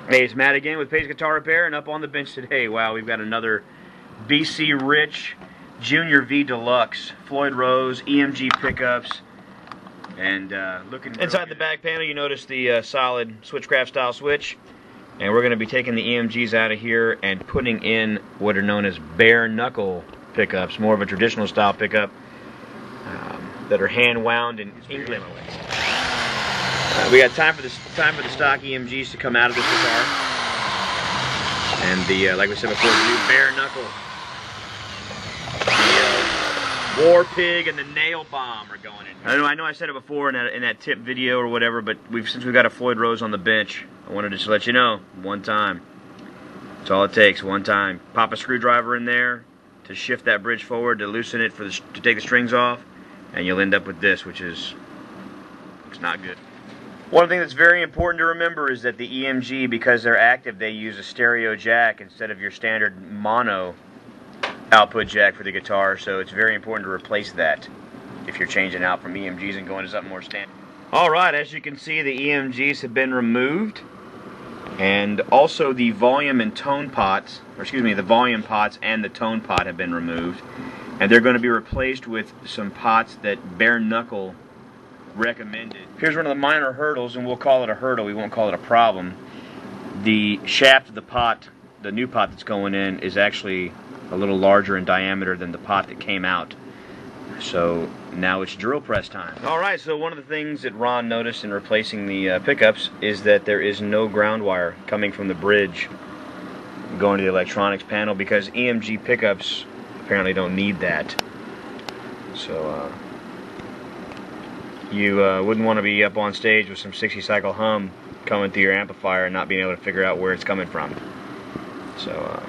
Hey, it's Matt again with Page Guitar Repair, and up on the bench today, wow, we've got another BC Rich Junior V Deluxe Floyd Rose EMG pickups, and looking inside the back panel. You notice the solid Switchcraft style switch, and we're going to be taking the EMGs out of here and putting in what are known as Bare Knuckle pickups, more of a traditional style pickup that are hand wound and ink limit. We got time for the stock EMGs to come out of this guitar, and the like we said before, the new Bare Knuckle, the War Pig and the Nail Bomb are going in. I know I said it before in that tip video or whatever, but since we've got a Floyd Rose on the bench, I wanted to just let you know one time. That's all it takes, one time. Pop a screwdriver in there to shift that bridge forward, to loosen it to take the strings off, and you'll end up with this, which is not good. One thing that's very important to remember is that the EMG, because they're active, they use a stereo jack instead of your standard mono output jack for the guitar, so it's very important to replace that if you're changing out from EMGs and going to something more standard. Alright, as you can see, the EMGs have been removed, and also the volume and tone pots, or excuse me, the volume pots and the tone pot have been removed, and they're going to be replaced with some pots that Bare Knuckle recommended. Here's one of the minor hurdles, and we'll call it a hurdle, we won't call it a problem. The shaft of the pot, the new pot that's going in, is actually a little larger in diameter than the pot that came out. So now it's drill press time. Alright, so one of the things that Ron noticed in replacing the pickups is that there is no ground wire coming from the bridge going to the electronics panel, because EMG pickups apparently don't need that. So you wouldn't want to be up on stage with some 60 cycle hum coming through your amplifier and not being able to figure out where it's coming from. So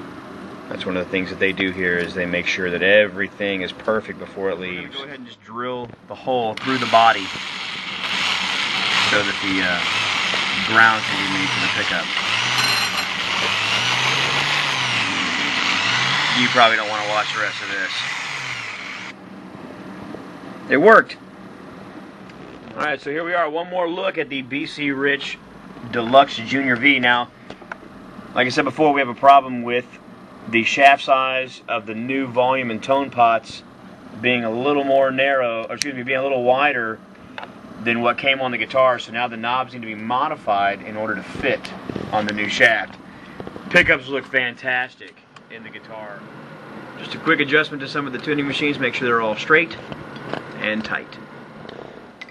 that's one of the things that they do here, is they make sure that everything is perfect before it leaves. Go ahead and just drill the hole through the body so that the ground can be made for the pickup. You probably don't want to watch the rest of this. It worked. Alright, so here we are, one more look at the BC Rich Deluxe Junior V. Now, like I said before, we have a problem with the shaft size of the new volume and tone pots being a little more narrow, or excuse me, being a little wider than what came on the guitar, so now the knobs need to be modified in order to fit on the new shaft. Pickups look fantastic in the guitar. Just a quick adjustment to some of the tuning machines, make sure they're all straight and tight.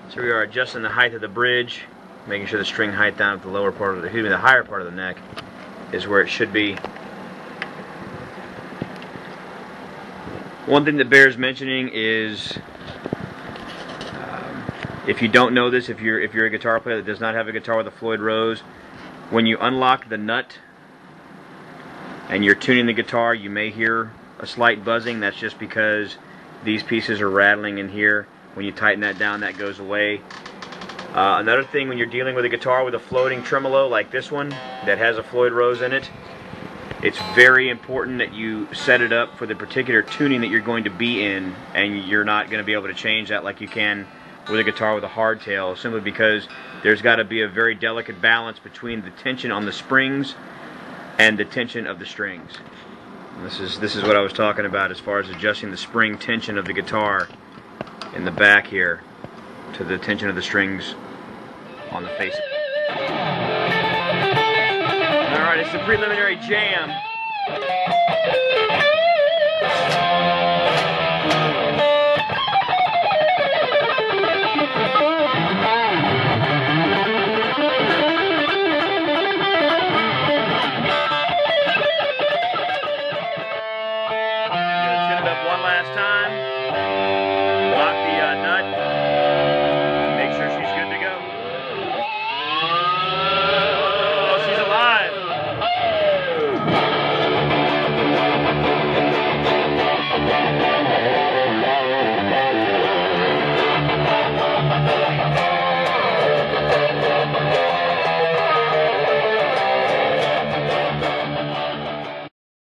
So we are adjusting the height of the bridge, making sure the string height down at the lower part of the higher part of the neck is where it should be. One thing that bears mentioning is, if you don't know this, if you're a guitar player that does not have a guitar with a Floyd Rose, when you unlock the nut and you're tuning the guitar, you may hear a slight buzzing. That's just because these pieces are rattling in here. When you tighten that down, that goes away. Another thing, when you're dealing with a guitar with a floating tremolo like this one that has a Floyd Rose in it, it's very important that you set it up for the particular tuning that you're going to be in, and you're not going to be able to change that like you can with a guitar with a hardtail, simply because there's got to be a very delicate balance between the tension on the springs and the tension of the strings. And this is what I was talking about as far as adjusting the spring tension of the guitar in the back here to the tension of the strings on the face. Alright, it's the preliminary jam.